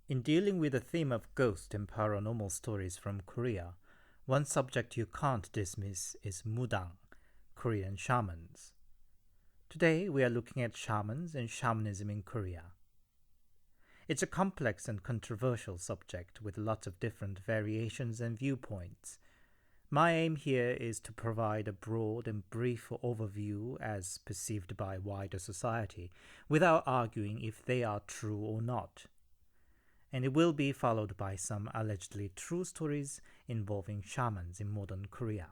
In dealing with the theme of ghost and paranormal stories from Korea, one subject you can't dismiss is Mudang, Korean Shamans. Today we are looking at shamans and shamanism in Korea. It's a complex and controversial subject with lots of different variations and viewpoints. My aim here is to provide a broad and brief overview as perceived by wider society, without arguing if they are true or not. And it will be followed by some allegedly true stories involving shamans in modern Korea.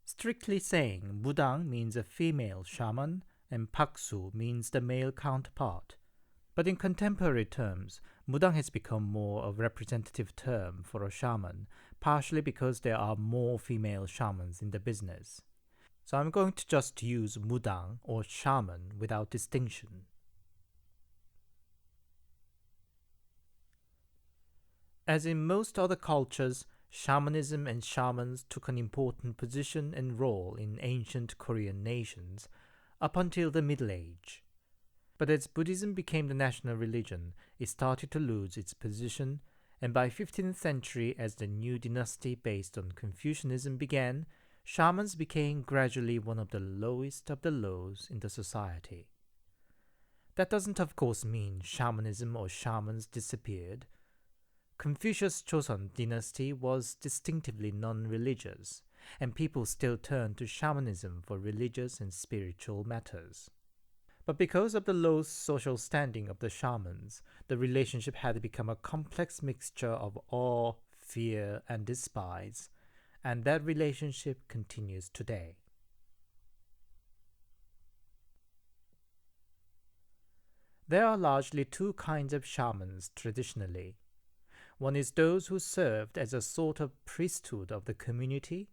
Strictly saying, Mudang means a female shaman and Baksu means the male counterpart. But in contemporary terms, Mudang has become more a representative term for a shaman, partially because there are more female shamans in the business. So I'm going to just use Mudang or shaman without distinction. As in most other cultures, shamanism and shamans took an important position and role in ancient Korean nations up until the Middle Age. But as Buddhism became the national religion, it started to lose its position, and by 15th century, as the new dynasty based on Confucianism began, shamans became gradually one of the lowest of the lows in the society. That doesn't of course mean shamanism or shamans disappeared. Confucius' Joseon dynasty was distinctively non-religious, and people still turned to shamanism for religious and spiritual matters. But because of the low social standing of the shamans, the relationship had become a complex mixture of awe, fear, and despise, and that relationship continues today. There are largely two kinds of shamans traditionally. One is those who served as a sort of priesthood of the community,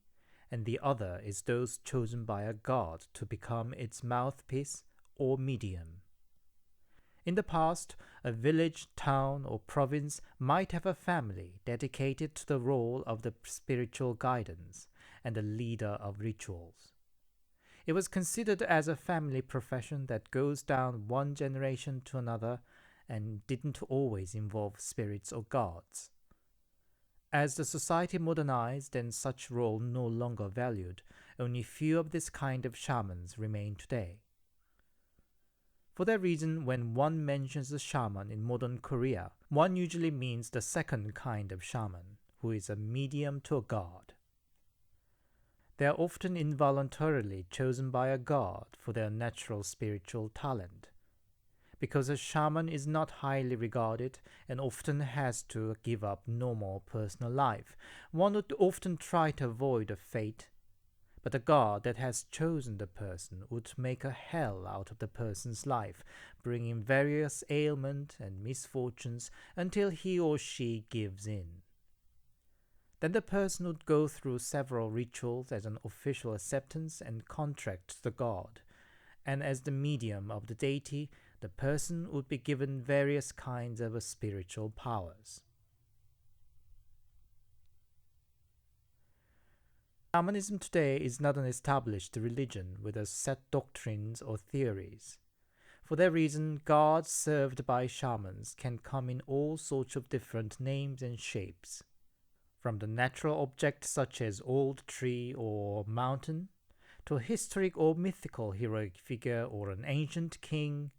and the other is those chosen by a god to become its mouthpiece or medium. In the past, a village, town, or province might have a family dedicated to the role of the spiritual guidance and the leader of rituals. It was considered as a family profession that goes down one generation to another and didn't always involve spirits or gods. As the society modernized and such role no longer valued, only few of this kind of shamans remain today. For that reason, when one mentions a shaman in modern Korea, one usually means the second kind of shaman, who is a medium to a god. They are often involuntarily chosen by a god for their natural spiritual talent. Because a shaman is not highly regarded and often has to give up normal personal life, one would often try to avoid a fate. But the god that has chosen the person would make a hell out of the person's life, bringing various ailments and misfortunes until he or she gives in. Then the person would go through several rituals as an official acceptance and contract to the god, and as the medium of the deity, the person would be given various kinds of spiritual powers. Shamanism today is not an established religion with a set doctrines or theories. For that reason, gods served by shamans can come in all sorts of different names and shapes. From the natural object such as old tree or mountain, to a historic or mythical heroic figure or an ancient king,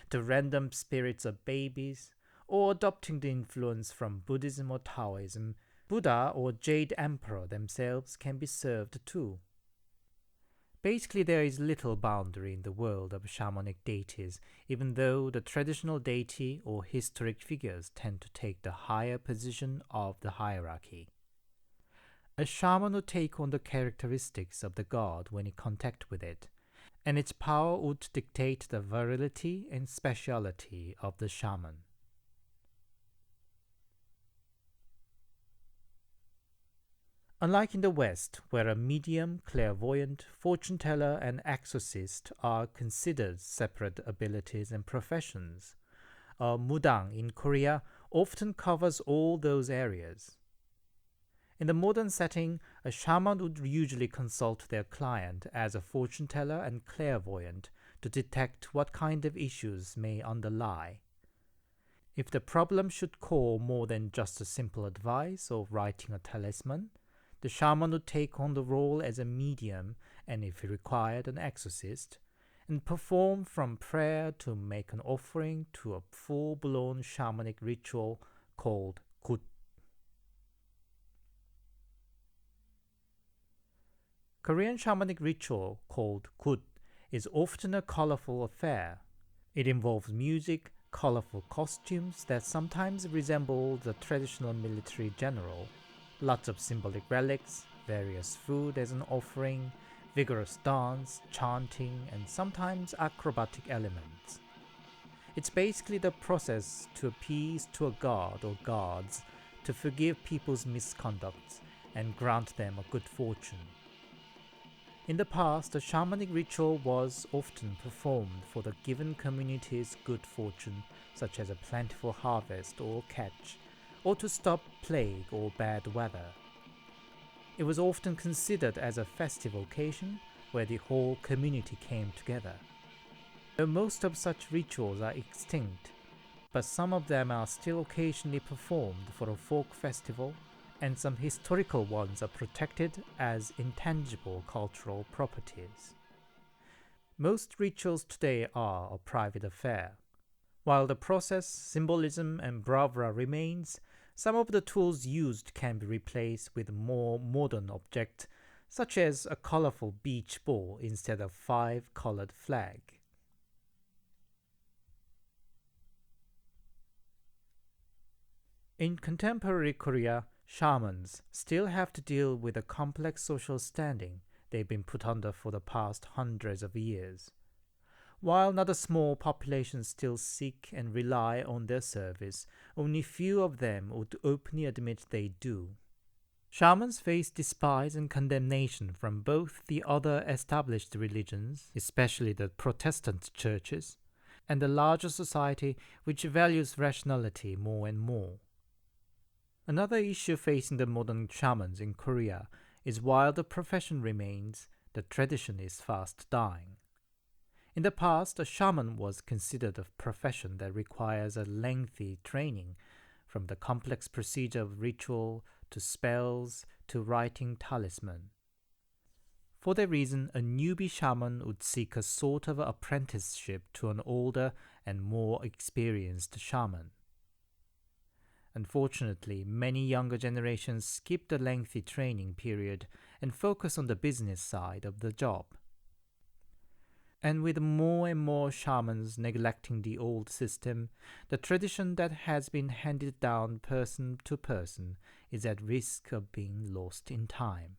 to random spirits of babies, or adopting the influence from Buddhism or Taoism, Buddha or Jade Emperor themselves can be served too. Basically, there is little boundary in the world of shamanic deities, even though the traditional deity or historic figures tend to take the higher position of the hierarchy. A shaman would take on the characteristics of the god when in contact with it, and its power would dictate the virility and speciality of the shaman. Unlike in the West, where a medium, clairvoyant, fortune teller, and exorcist are considered separate abilities and professions, a Mudang in Korea often covers all those areas. In the modern setting, a shaman would usually consult their client as a fortune teller and clairvoyant to detect what kind of issues may underlie. If the problem should call more than just a simple advice or writing a talisman, the shaman would take on the role as a medium and, if required, an exorcist, and perform from prayer to make an offering to a full-blown shamanic ritual called 굿. Korean shamanic ritual called 굿 is often a colorful affair. It involves music, colorful costumes that sometimes resemble the traditional military general, lots of symbolic relics, various food as an offering, vigorous dance, chanting, and sometimes acrobatic elements. It's basically the process to appease to a god or gods to forgive people's misconducts and grant them a good fortune. In the past, a shamanic ritual was often performed for the given community's good fortune, such as a plentiful harvest or catch, or to stop plague or bad weather. It was often considered as a festive occasion where the whole community came together. Though most of such rituals are extinct, but some of them are still occasionally performed for a folk festival, and some historical ones are protected as intangible cultural properties. Most rituals today are a private affair. While the process, symbolism, and bravura remains, some of the tools used can be replaced with more modern objects, such as a colorful beach ball instead of 5-colored flag. In contemporary Korea, shamans still have to deal with a complex social standing they've been put under for the past hundreds of years. While not a small population still seek and rely on their service, only few of them would openly admit they do. Shamans face despise and condemnation from both the other established religions, especially the Protestant churches, and the larger society which values rationality more and more. Another issue facing the modern shamans in Korea is while the profession remains, the tradition is fast dying. In the past, a shaman was considered a profession that requires a lengthy training, from the complex procedure of ritual to spells to writing talisman. For that reason, a newbie shaman would seek a sort of apprenticeship to an older and more experienced shaman. Unfortunately, many younger generations skip the lengthy training period and focus on the business side of the job. And with more and more shamans neglecting the old system, the tradition that has been handed down person to person is at risk of being lost in time.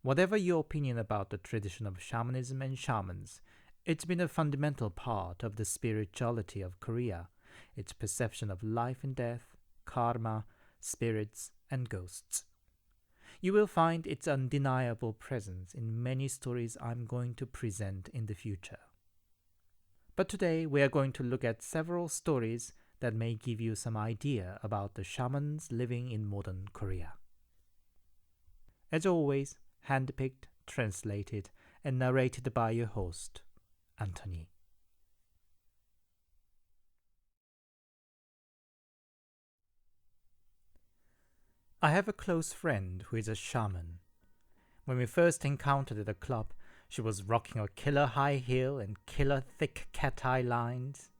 Whatever your opinion about the tradition of shamanism and shamans, it's been a fundamental part of the spirituality of Korea, its perception of life and death, karma, spirits, and ghosts. You will find its undeniable presence in many stories I'm going to present in the future. But today we are going to look at several stories that may give you some idea about the shamans living in modern Korea. As always, handpicked, translated, and narrated by your host, Anthony. I have a close friend who is a shaman. When we first encountered at the club, she was rocking a killer high heel and killer thick cat-eye lines.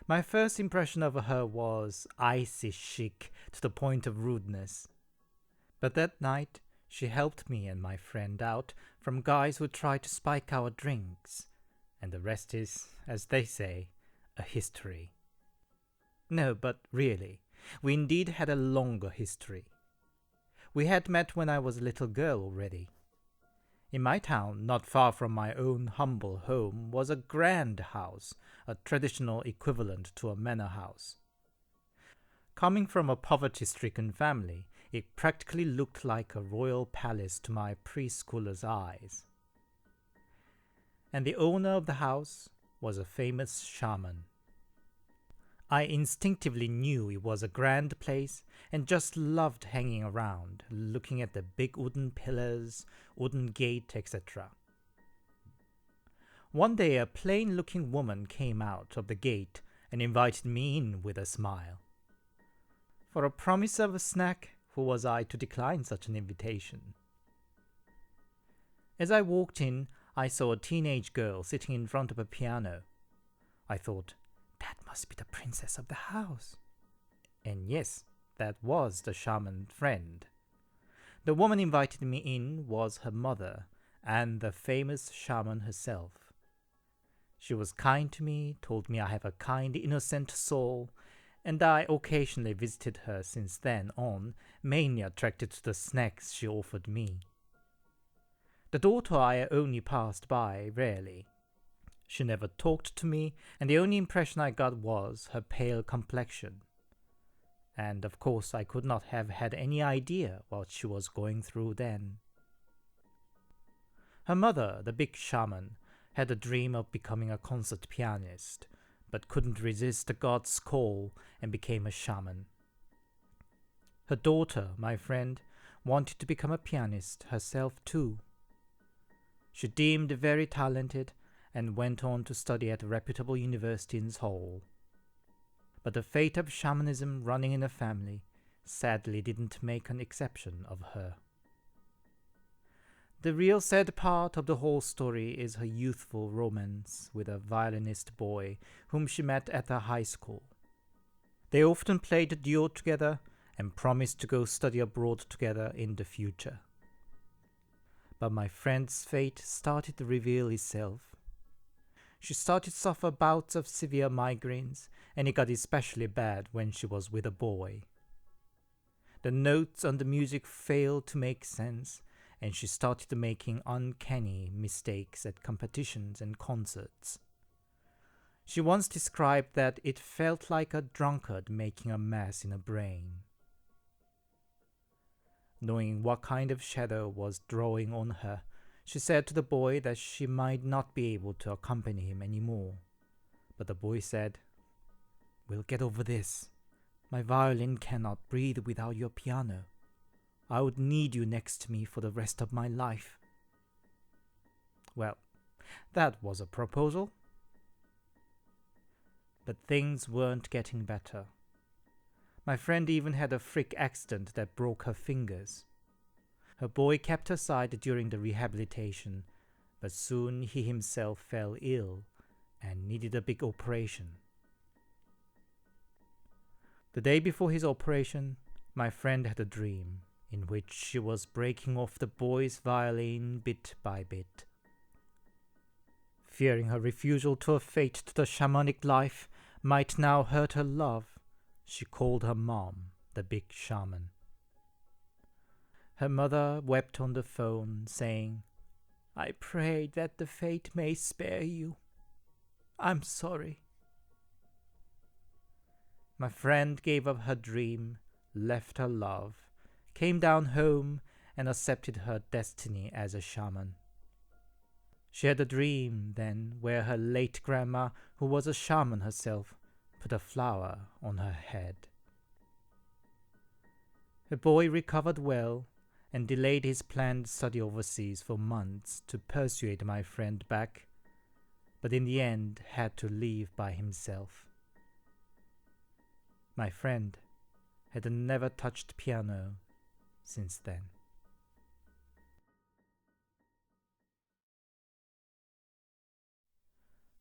My first impression of her was icy chic to the point of rudeness. But that night, she helped me and my friend out from guys who tried to spike our drinks, and the rest is, as they say, a history. No, but really, we indeed had a longer history. We had met when I was a little girl already. In my town, not far from my own humble home, was a grand house, a traditional equivalent to a manor house. Coming from a poverty-stricken family, it practically looked like a royal palace to my preschooler's eyes. And the owner of the house was a famous shaman. I instinctively knew it was a grand place and just loved hanging around, looking at the big wooden pillars, wooden gate, etc. One day a plain-looking woman came out of the gate and invited me in with a smile. For a promise of a snack, who was I to decline such an invitation? As I walked in, I saw a teenage girl sitting in front of a piano. I thought, that must be the princess of the house. And yes, that was the shaman friend. The woman invited me in was her mother and the famous shaman herself. She was kind to me, told me I have a kind, innocent soul, and I occasionally visited her since then on, mainly attracted to the snacks she offered me. The daughter I only passed by rarely. She never talked to me, and the only impression I got was her pale complexion. And of course I could not have had any idea what she was going through then. Her mother, the big shaman, had a dream of becoming a concert pianist, but couldn't resist the god's call and became a shaman. Her daughter, my friend, wanted to become a pianist herself too. She deemed very talented and went on to study at a reputable university in Seoul. But the fate of shamanism running in a family sadly didn't make an exception of her. The real sad part of the whole story is her youthful romance with a violinist boy whom she met at the high school. They often played a duo together and promised to go study abroad together in the future. But my friend's fate started to reveal itself. She started to suffer bouts of severe migraines, and it got especially bad when she was with a boy. The notes on the music failed to make sense, and she started making uncanny mistakes at competitions and concerts. She once described that it felt like a drunkard making a mess in her brain. Knowing what kind of shadow was drawing on her, she said to the boy that she might not be able to accompany him anymore. But the boy said, "We'll get over this. My violin cannot breathe without your piano. I would need you next to me for the rest of my life." Well, that was a proposal. But things weren't getting better. My friend even had a freak accident that broke her fingers. Her boy kept her side during the rehabilitation, but soon he himself fell ill and needed a big operation. The day before his operation, my friend had a dream in which she was breaking off the boy's violin bit by bit. Fearing her refusal to a fate to the shamanic life might now hurt her love, she called her mom, the big shaman. Her mother wept on the phone, saying, "I pray that the fate may spare you. I'm sorry." My friend gave up her dream, left her love, came down home, and accepted her destiny as a shaman. She had a dream then where her late grandma, who was a shaman herself, put a flower on her head. Her boy recovered well and delayed his planned study overseas for months to persuade my friend back, but in the end had to leave by himself. My friend had never touched piano since then.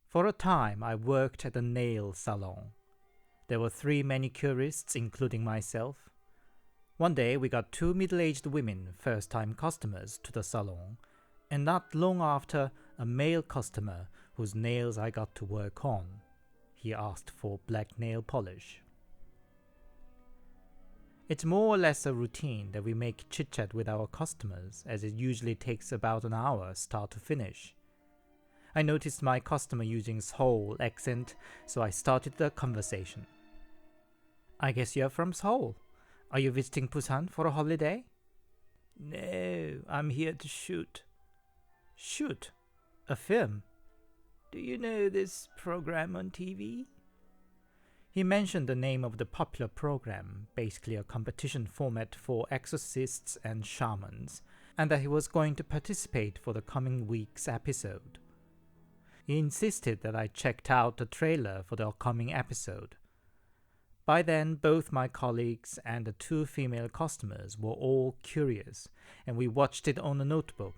For a time I worked at a nail salon. There were 3 manicurists, including myself. One day we got 2 middle-aged women, first-time customers, to the salon, and not long after, a male customer whose nails I got to work on. He asked for black nail polish. It's more or less a routine that we make chit-chat with our customers, as it usually takes about an hour start to finish. I noticed my customer using Seoul accent, so I started the conversation. "I guess you're from Seoul. Are you visiting Busan for a holiday?" "No, I'm here to shoot." "Shoot? A film? Do you know this program on TV?" He mentioned the name of the popular program, basically a competition format for exorcists and shamans, and that he was going to participate for the coming week's episode. He insisted that I checked out the trailer for the upcoming episode. By then, both my colleagues and the two female customers were all curious, and we watched it on a notebook.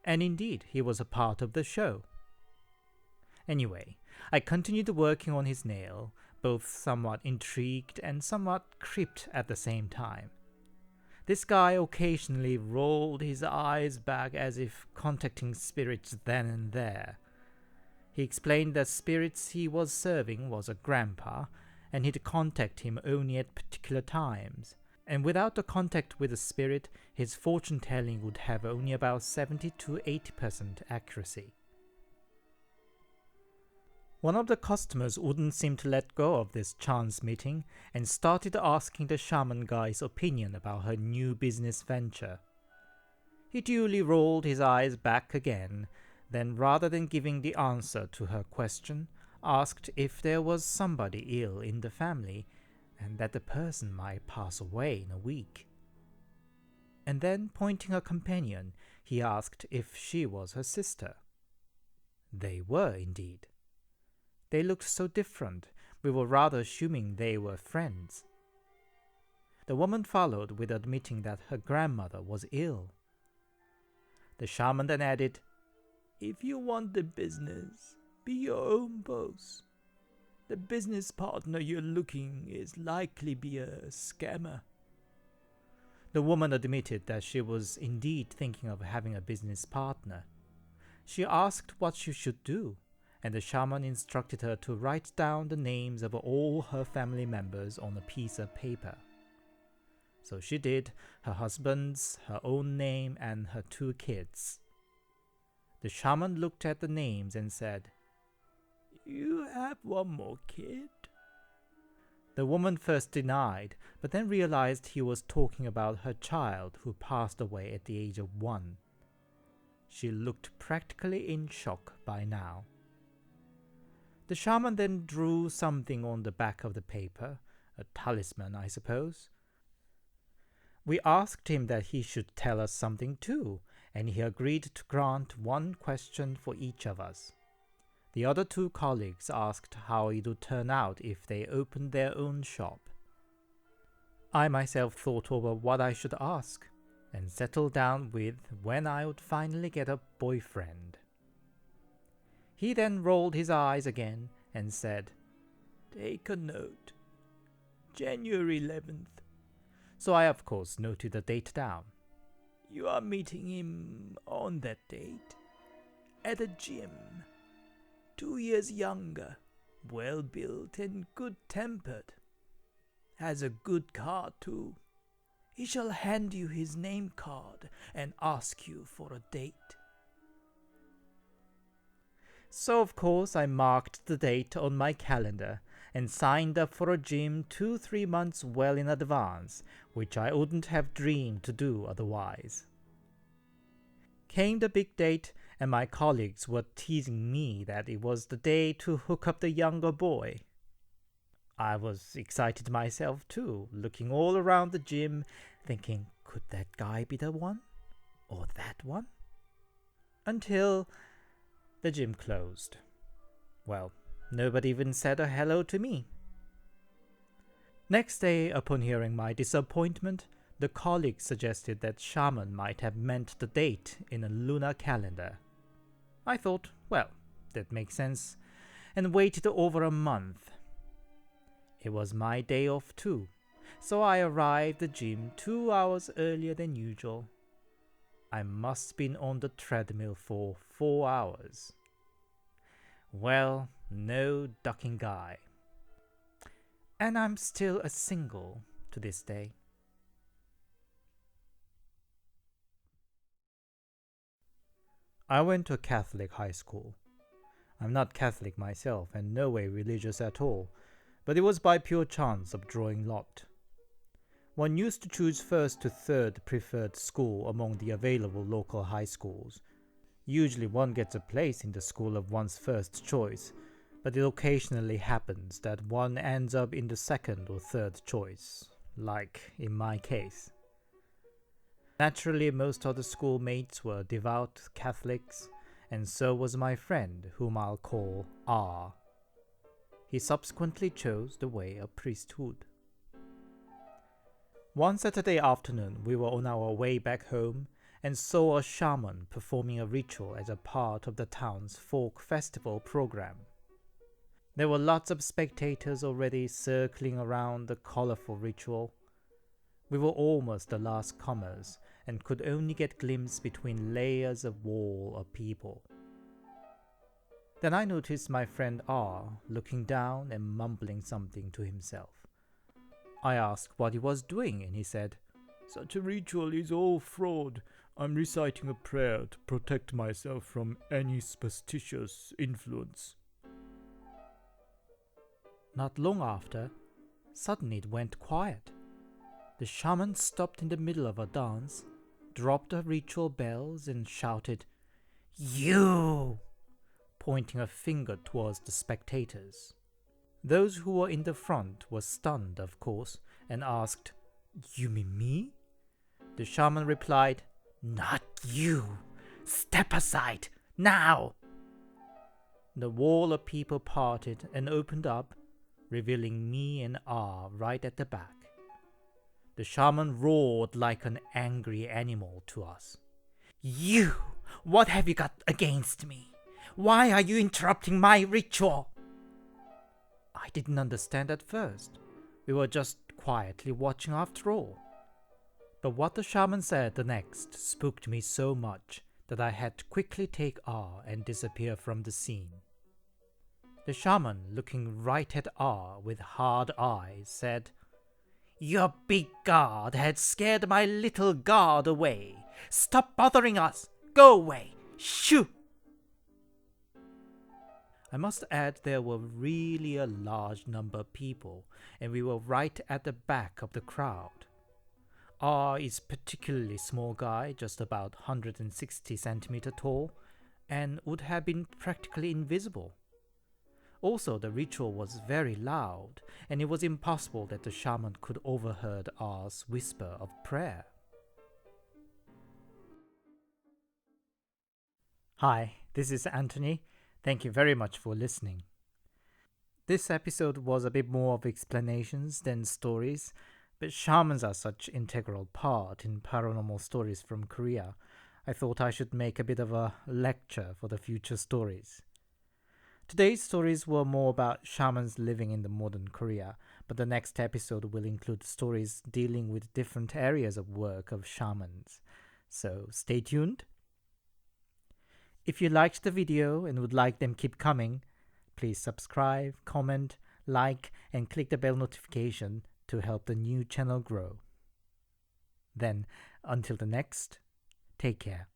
And indeed, he was a part of the show. Anyway, I continued working on his nail, both somewhat intrigued and somewhat creeped at the same time. This guy occasionally rolled his eyes back as if contacting spirits then and there. He explained that spirits he was serving was a grandpa, and he'd contact him only at particular times, and without the contact with the spirit, his fortune-telling would have only about 70 to 80% accuracy. One of the customers wouldn't seem to let go of this chance meeting and started asking the shaman guy's opinion about her new business venture. He duly rolled his eyes back again, then rather than giving the answer to her question, asked if there was somebody ill in the family and that the person might pass away in a week. And then, pointing her companion, he asked if she was her sister. They were indeed. They looked so different, we were rather assuming they were friends. The woman followed with admitting that her grandmother was ill. The shaman then added, "If you want the business, be your own boss. The business partner you're looking is likely be a scammer." The woman admitted that she was indeed thinking of having a business partner. She asked what she should do, and the shaman instructed her to write down the names of all her family members on a piece of paper. So she did, her husband's, her own name, and her two kids. The shaman looked at the names and said, "You have one more kid?" The woman first denied, but then realized he was talking about her child who passed away at the age of 1. She looked practically in shock by now. The shaman then drew something on the back of the paper, a talisman, I suppose. We asked him that he should tell us something too, and he agreed to grant one question for each of us. The other two colleagues asked how it would turn out if they opened their own shop. I myself thought over what I should ask, and settled down with when I would finally get a boyfriend. He then rolled his eyes again and said, "Take a note. January 11th. So I of course noted the date down. You are meeting him on that date at a gym. 2 years younger, well-built and good-tempered. Has a good car too. He shall hand you his name card and ask you for a date." So of course I marked the date on my calendar and signed up for a gym 2-3 months well in advance, which I wouldn't have dreamed to do otherwise. Came the big date, and my colleagues were teasing me that it was the day to hook up the younger boy. I was excited myself too, looking all around the gym, thinking, could that guy be the one? Or that one? Until the gym closed. Well, nobody even said a hello to me. Next day, upon hearing my disappointment, the colleague suggested that shaman might have meant the date in a lunar calendar. I thought, well, that makes sense, and waited over a month. It was my day off too, so I arrived at the gym 2 hours earlier than usual. I must have been on the treadmill for 4 hours. Well, no ducking guy. And I'm still a single to this day. I went to a Catholic high school. I'm not Catholic myself and no way religious at all, but it was by pure chance of drawing lot. One used to choose first to third preferred school among the available local high schools. Usually one gets a place in the school of one's first choice, but it occasionally happens that one ends up in the second or third choice, like in my case. Naturally, most of the schoolmates were devout Catholics, and so was my friend, whom I'll call R. He subsequently chose the way of priesthood. One Saturday afternoon, we were on our way back home and saw a shaman performing a ritual as a part of the town's folk festival program. There were lots of spectators already circling around the colorful ritual. We were almost the last comers and could only get glimpses between layers of wall of people. Then I noticed my friend R looking down and mumbling something to himself. I asked what he was doing, and he said, "Such a ritual is all fraud. I'm reciting a prayer to protect myself from any superstitious influence." Not long after, suddenly it went quiet. The shaman stopped in the middle of a dance, dropped the ritual bells, and shouted, "You!" pointing a finger towards the spectators. Those who were in the front were stunned, of course, and asked, "You mean me?" The shaman replied, "Not you! Step aside, now!" The wall of people parted and opened up, revealing me and R right at the back. The shaman roared like an angry animal to us. "You! What have you got against me? Why are you interrupting my ritual?" I didn't understand at first. We were just quietly watching after all. But what the shaman said the next spooked me so much that I had to quickly take R and disappear from the scene. The shaman, looking right at R with hard eyes, said, "Your big god had scared my little god away. Stop bothering us! Go away! Shoo!" I must add there were really a large number of people, and we were right at the back of the crowd. R is a particularly small guy, just about 160 centimeters tall, and would have been practically invisible. Also, the ritual was very loud, and it was impossible that the shaman could overheard R's whisper of prayer. Hi, this is Anthony. Thank you very much for listening. This episode was a bit more of explanations than stories, but shamans are such an integral part in paranormal stories from Korea. I thought I should make a bit of a lecture for the future stories. Today's stories were more about shamans living in the modern Korea, but the next episode will include stories dealing with different areas of work of shamans. So stay tuned. If you liked the video and would like them keep coming, please subscribe, comment, like, and click the bell notification to help the new channel grow. Then, until the next, take care.